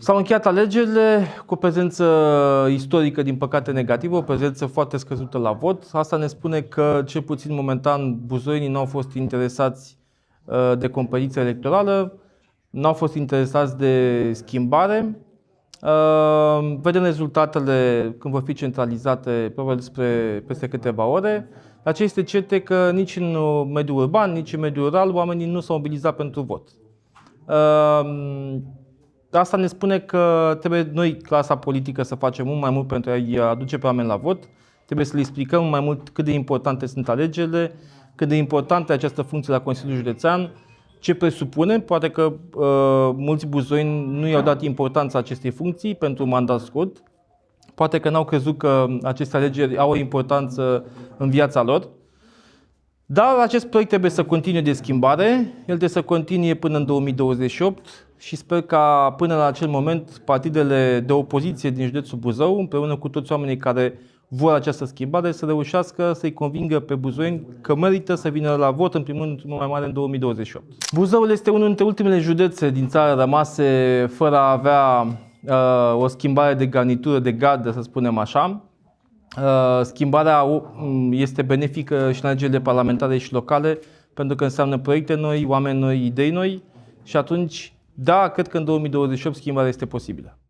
S-au încheiat alegerile cu o prezență istorică, din păcate negativă, o prezență foarte scăzută la vot. Asta ne spune că, cel puțin momentan, buzoienii nu au fost interesați de competiția electorală, nu au fost interesați de schimbare. Vedem rezultatele când vor fi centralizate, probabil peste câteva ore. Dar ce este cert e că nici în mediul urban, nici în mediul rural, oamenii nu s-au mobilizat pentru vot. Asta ne spune că trebuie noi, clasa politică, să facem mult mai mult pentru a-i aduce pe oameni la vot. Trebuie să le explicăm mai mult cât de importante sunt alegerile, cât de importantă e această funcție la Consiliul Județean, ce presupune. Poate că mulți buzoieni nu i-au dat importanța acestei funcții pentru un mandat scurt. Poate că n-au crezut că aceste alegeri au o importanță în viața lor. Dar acest proiect trebuie să continue de schimbare, el trebuie să continue până în 2028 și sper ca până la acel moment partidele de opoziție din județul Buzău, împreună cu toți oamenii care vor această schimbare, să reușească să-i convingă pe buzoieni că merită să vină la vot în primul rând mai mare în 2028. Buzăul este unul dintre ultimele județe din țară rămase fără a avea o schimbare de garnitură, de gardă, să spunem așa. Schimbarea este benefică și în alegerile parlamentare și locale, pentru că înseamnă proiecte noi, oameni noi, idei noi și atunci, da, cred că în 2028 schimbarea este posibilă.